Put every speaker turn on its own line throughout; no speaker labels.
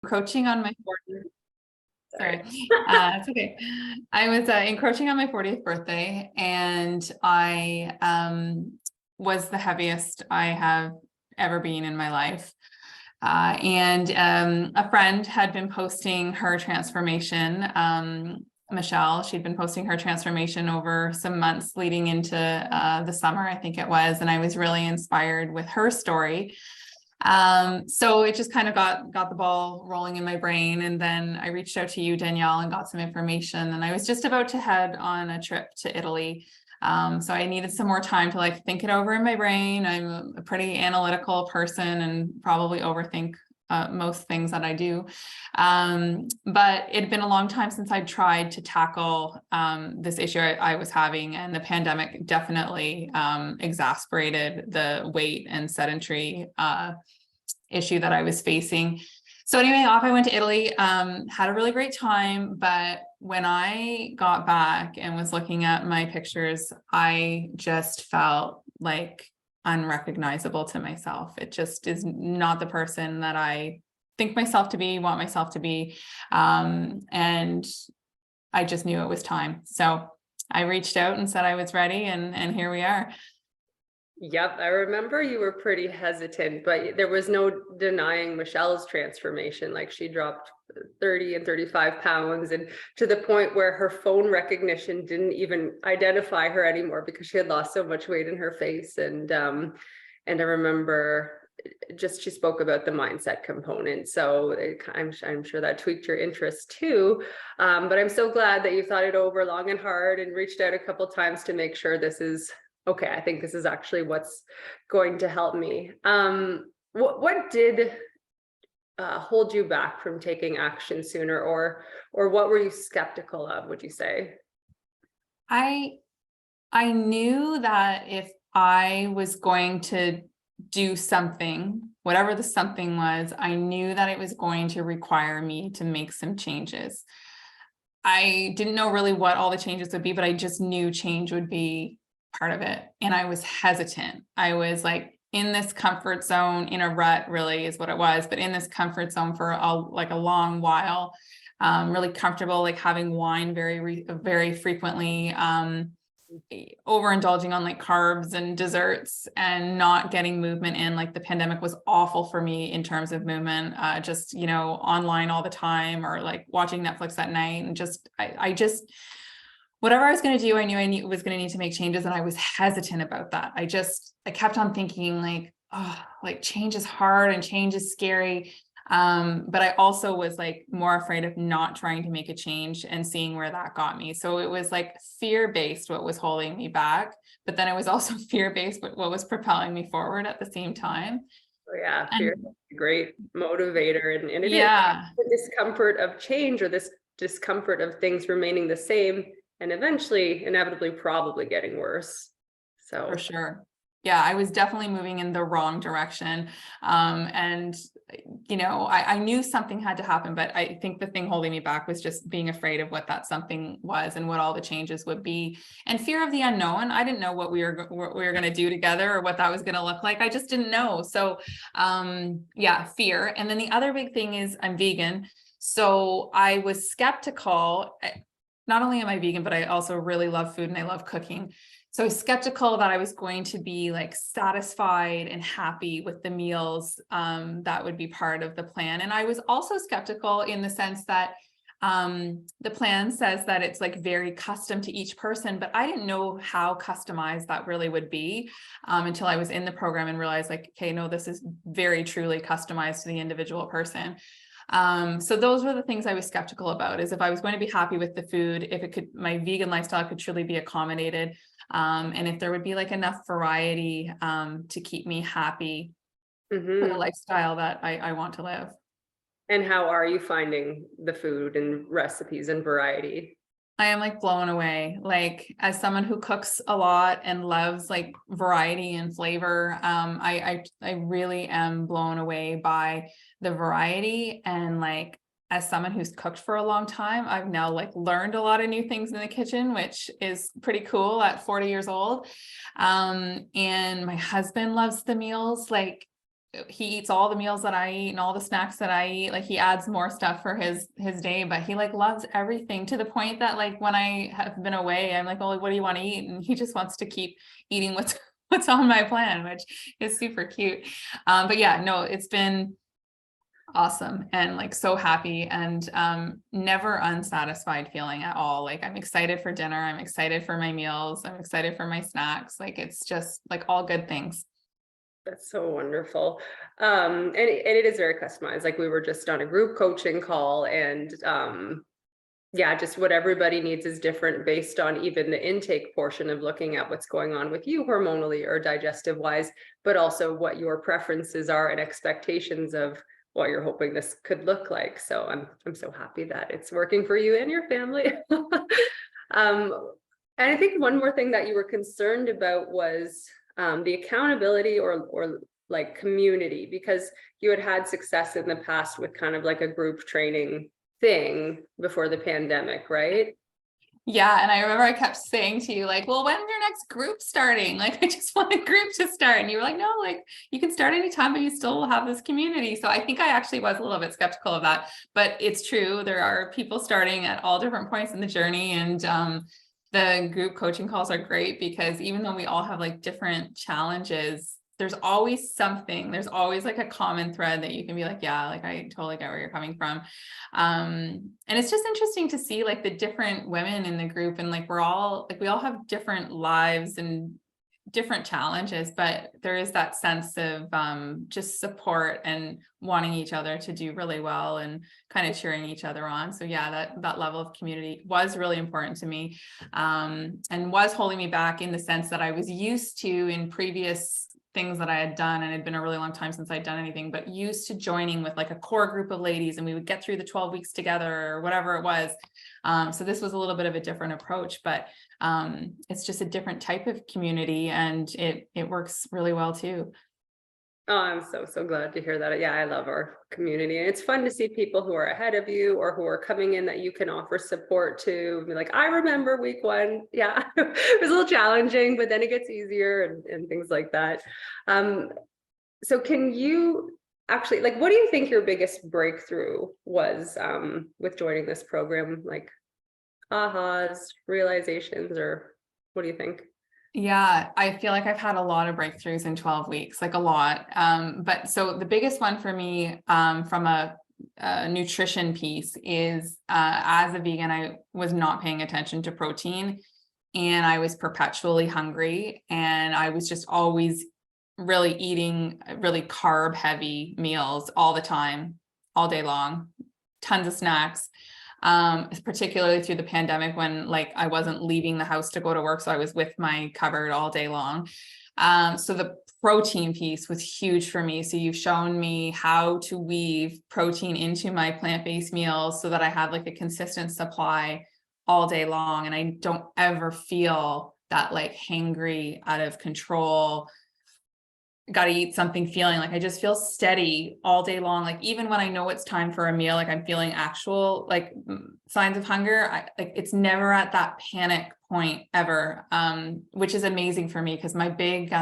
encroaching on my 40th.
Sorry.
It's okay. I was encroaching on my 40th birthday, and I was the heaviest I have ever been in my life. And a friend had been posting her transformation. Michelle, she'd been posting her transformation over some months leading into the summer, I think it was, and I was really inspired with her story. So it just kind of got the ball rolling in my brain. And then I reached out to you, Danielle, and got some information. And I was just about to head on a trip to Italy. So I needed some more time to like think it over in my brain. I'm a pretty analytical person and probably overthink most things that I do. But it had been a long time since I'd tried to tackle this issue I was having, and the pandemic definitely exacerbated the weight and sedentary issue that I was facing. So anyway, off I went to Italy, had a really great time. But when I got back and was looking at my pictures, I just felt like unrecognizable to myself. It just is not the person that I think myself to be, want myself to be. And I just knew it was time. So I reached out and said I was ready, and here we are.
Yep, I remember you were pretty hesitant, but there was no denying Michelle's transformation. Like, she dropped 30 and 35 pounds, and to the point where her phone recognition didn't even identify her anymore because she had lost so much weight in her face. And I remember just she spoke about the mindset component. So I'm sure that tweaked your interest too. But I'm so glad that you thought it over long and hard and reached out a couple times to make sure this is okay. I think this is actually what's going to help me. What did hold you back from taking action sooner, or what were you skeptical of, would you say?
I knew that if I was going to do something, whatever the something was, I knew that it was going to require me to make some changes. I didn't know really what all the changes would be, but I just knew change would be part of it. And I was hesitant. I was like in this comfort zone, in a rut really is what it was, but in this comfort zone for a long while, really comfortable, like having wine very frequently, overindulging on like carbs and desserts, and not getting movement in. Like, the pandemic was awful for me in terms of movement, just, online all the time, or like watching Netflix at night, and just, I just, whatever I was going to do, I knew was going to need to make changes. And I was hesitant about that. I kept on thinking like, oh, like change is hard and change is scary. But I also was like more afraid of not trying to make a change and seeing where that got me. So it was like fear-based what was holding me back, but then it was also fear-based what was propelling me forward at the same time.
Oh yeah, fear is a great motivator, and it is the discomfort of change, or this discomfort of things remaining the same and eventually, inevitably, probably getting worse. So
for sure. Yeah, I was definitely moving in the wrong direction. And, I knew something had to happen, but I think the thing holding me back was just being afraid of what that something was and what all the changes would be, and fear of the unknown. I didn't know what we were going to do together, or what that was going to look like. I just didn't know. So, yeah, fear. And then the other big thing is I'm vegan. So I was skeptical. Not only am I vegan, but I also really love food and I love cooking. So I was skeptical that I was going to be like satisfied and happy with the meals that would be part of the plan. And I was also skeptical in the sense that the plan says that it's like very custom to each person, but I didn't know how customized that really would be until I was in the program and realized like, okay, no, this is very truly customized to the individual person. So those were the things I was skeptical about, is if I was going to be happy with the food, if my vegan lifestyle could truly be accommodated, and if there would be like enough variety to keep me happy for the lifestyle that I want to live.
And how are you finding the food and recipes and variety?
I am like blown away. Like, as someone who cooks a lot and loves like variety and flavor, I really am blown away by the variety. And like, as someone who's cooked for a long time, I've now like learned a lot of new things in the kitchen, which is pretty cool at 40 years old. And my husband loves the meals. Like, he eats all the meals that I eat and all the snacks that I eat. Like he adds more stuff for his day, but he like loves everything, to the point that like when I have been away, I'm like, well, what do you want to eat? And he just wants to keep eating what's on my plan, which is super cute. But yeah, no, it's been awesome and like so happy, and never unsatisfied feeling at all. Like I'm excited for dinner, I'm excited for my meals, I'm excited for my snacks. Like it's just like all good things.
That's so wonderful. And it is very customized. Like we were just on a group coaching call, and yeah, just what everybody needs is different based on even the intake portion of looking at what's going on with you hormonally or digestive wise, but also what your preferences are and expectations of what you're hoping this could look like. So I'm so happy that it's working for you and your family. And I think one more thing that you were concerned about was the accountability or like community, because you had success in the past with kind of like a group training thing before the pandemic, right?
Yeah. And I remember I kept saying to you, like, well, when's your next group starting? Like, I just want a group to start. And you were like, no, like you can start anytime, but you still will have this community. So I think I actually was a little bit skeptical of that, but it's true. There are people starting at all different points in the journey. And the group coaching calls are great, because even though we all have like different challenges, there's always something, there's always like a common thread that you can be like, yeah, like I totally get where you're coming from. And it's just interesting to see like the different women in the group, and like we all have different lives and different challenges, but there is that sense of just support and wanting each other to do really well and kind of cheering each other on. So yeah, that level of community was really important to me, and was holding me back in the sense that I was used to in previous things that I had done, and it'd been a really long time since I'd done anything, but used to joining with like a core group of ladies, and we would get through the 12 weeks together or whatever it was. So this was a little bit of a different approach, but it's just a different type of community, and it works really well too.
Oh, I'm so glad to hear that. Yeah, I love our community. And it's fun to see people who are ahead of you or who are coming in that you can offer support to. Be like, I remember week one. Yeah, it was a little challenging, but then it gets easier and things like that. So can you actually, like, what do you think your biggest breakthrough was with joining this program? Like ahas, realizations, or what do you think?
Yeah, I feel like I've had a lot of breakthroughs in 12 weeks, like a lot. But so the biggest one for me from a nutrition piece is as a vegan, I was not paying attention to protein, and I was perpetually hungry, and I was just always really eating really carb heavy meals all the time, all day long, tons of snacks. Particularly through the pandemic when like I wasn't leaving the house to go to work. So I was with my cupboard all day long. So the protein piece was huge for me. So you've shown me how to weave protein into my plant-based meals so that I have like a consistent supply all day long. And I don't ever feel that like hangry, out of control, got to eat something feeling. Like I just feel steady all day long. Like even when I know it's time for a meal, like I'm feeling actual like signs of hunger, like it's never at that panic point ever, which is amazing for me, because my big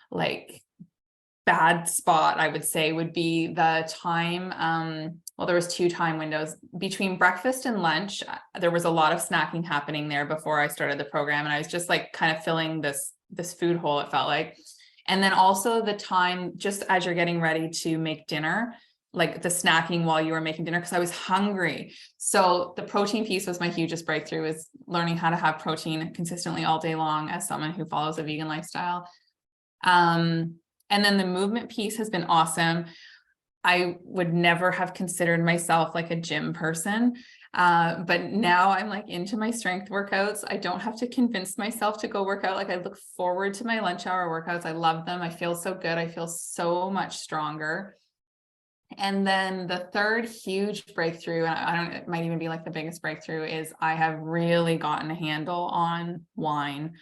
like bad spot, I would say, would be the time, well, there was 2 time windows between breakfast and lunch. There was a lot of snacking happening there before I started the program, and I was just like kind of filling this food hole, it felt like. And then also the time just as you're getting ready to make dinner, like the snacking while you were making dinner, because I was hungry. So the protein piece was my hugest breakthrough, is learning how to have protein consistently all day long as someone who follows a vegan lifestyle. And then the movement piece has been awesome. I would never have considered myself like a gym person. But now I'm like into my strength workouts. I don't have to convince myself to go work out. Like I look forward to my lunch hour workouts. I love them. I feel so good. I feel so much stronger. And then the third huge breakthrough, and I don't, it might even be like the biggest breakthrough, is I have really gotten a handle on wine.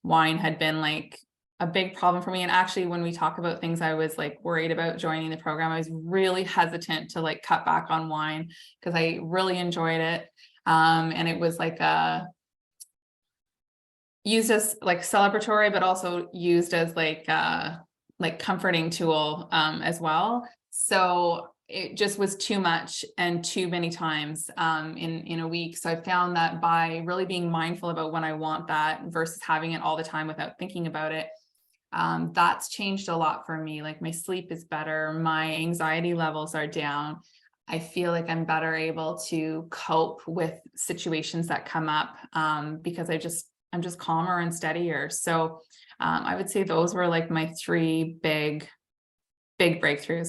Wine had been like a big problem for me. And actually, when we talk about things I was like worried about joining the program, I was really hesitant to like cut back on wine because I really enjoyed it. And it was like used as like celebratory, but also used as like like comforting tool as well. So it just was too much and too many times in a week. So I found that by really being mindful about when I want that versus having it all the time without thinking about it, that's changed a lot for me. Like my sleep is better, my anxiety levels are down. I feel like I'm better able to cope with situations that come up because I'm just calmer and steadier. So I would say those were like my three big breakthroughs.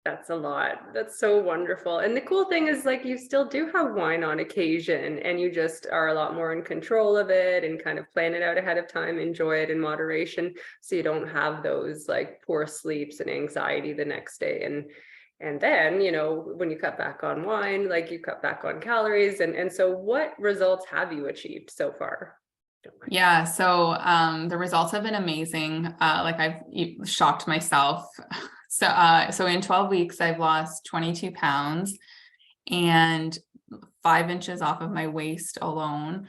That's a lot. That's so wonderful. And the cool thing is, like, you still do have wine on occasion, and you just are a lot more in control of it and kind of plan it out ahead of time, enjoy it in moderation, so you don't have those like poor sleeps and anxiety the next day. And then, you know, when you cut back on wine, like you cut back on calories. And so what results have you achieved so far?
Yeah, so the results have been amazing. Like I've shocked myself. So in 12 weeks, I've lost 22 pounds and 5 inches off of my waist alone.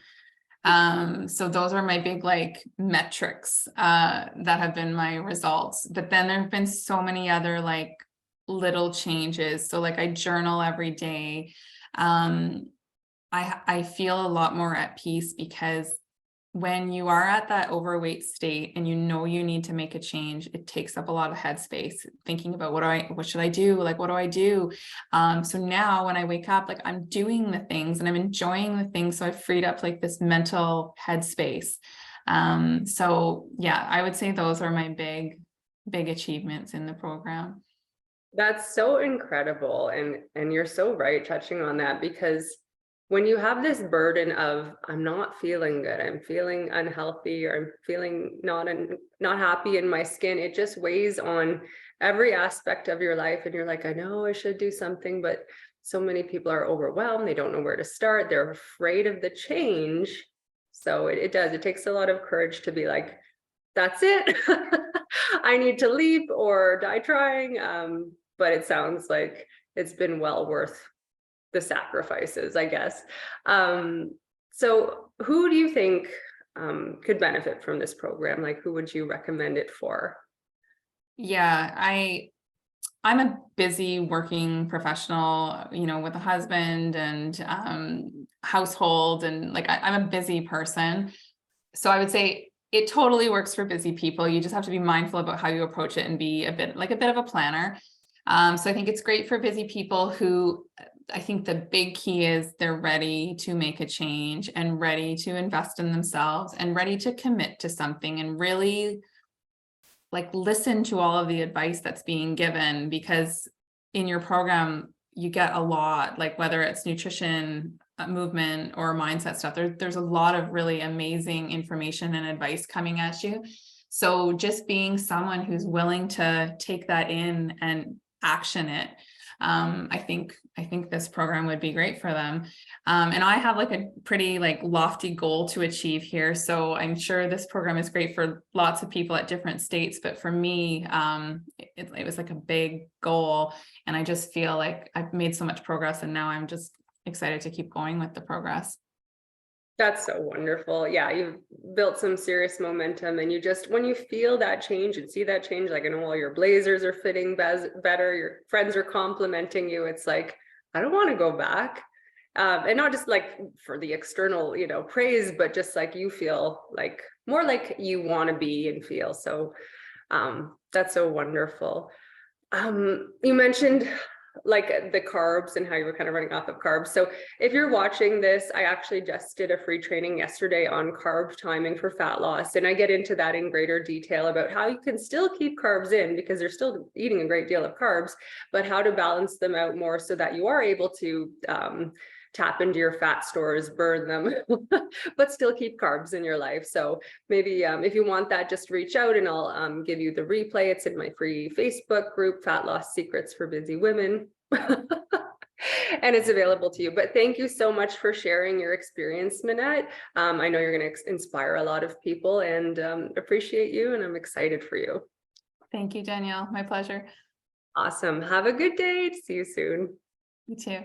So those are my big like metrics that have been my results. But then there have been so many other like little changes. So like I journal every day. I feel a lot more at peace because when you are at that overweight state and you know you need to make a change, it takes up a lot of headspace thinking about what should I do? Like, what do I do? So now when I wake up, like I'm doing the things and I'm enjoying the things. So I've freed up like this mental headspace. So yeah, I would say those are my big achievements in the program.
That's so incredible. And you're so right touching on that, because when you have this burden of, I'm not feeling good, I'm feeling unhealthy, or I'm feeling not happy in my skin, it just weighs on every aspect of your life. And you're like, I know I should do something, but so many people are overwhelmed. They don't know where to start. They're afraid of the change. So it takes a lot of courage to be like, that's it. I need to leap or die trying. But it sounds like it's been well worth the sacrifices, I guess. So who do you think could benefit from this program? Like, who would you recommend it for?
Yeah, I'm a busy working professional, you know, with a husband and household, and like I'm a busy person. So I would say it totally works for busy people. You just have to be mindful about how you approach it and be a bit of a planner. So I think it's great for busy people who, I think the big key is they're ready to make a change and ready to invest in themselves and ready to commit to something and really like listen to all of the advice that's being given, because in your program you get a lot, like whether it's nutrition, movement, or mindset stuff, there's a lot of really amazing information and advice coming at you. So just being someone who's willing to take that in and action it, I think this program would be great for them. And I have like a pretty like lofty goal to achieve here. So I'm sure this program is great for lots of people at different states, but for me, it was like a big goal. And I just feel like I've made so much progress, and now I'm just excited to keep going with the progress.
That's so wonderful. Yeah, you've built some serious momentum, and you just, when you feel that change and see that change, like I know all your blazers are fitting better, your friends are complimenting you. It's like, I don't want to go back. And not just like for the external, you know, praise, but just like you feel like more like you want to be and feel. So that's so wonderful. You mentioned like the carbs and how you were kind of running off of carbs. So if you're watching this, I actually just did a free training yesterday on carb timing for fat loss. And I get into that in greater detail about how you can still keep carbs in, because you're still eating a great deal of carbs, but how to balance them out more so that you are able to tap into your fat stores, burn them, but still keep carbs in your life. So maybe if you want that, just reach out and I'll give you the replay. It's in my free Facebook group, Fat Loss Secrets for Busy Women. And it's available to you. But thank you so much for sharing your experience, Minette. I know you're going to inspire a lot of people, and appreciate you. And I'm excited for you.
Thank you, Danielle. My pleasure.
Awesome. Have a good day. See you soon.
You too.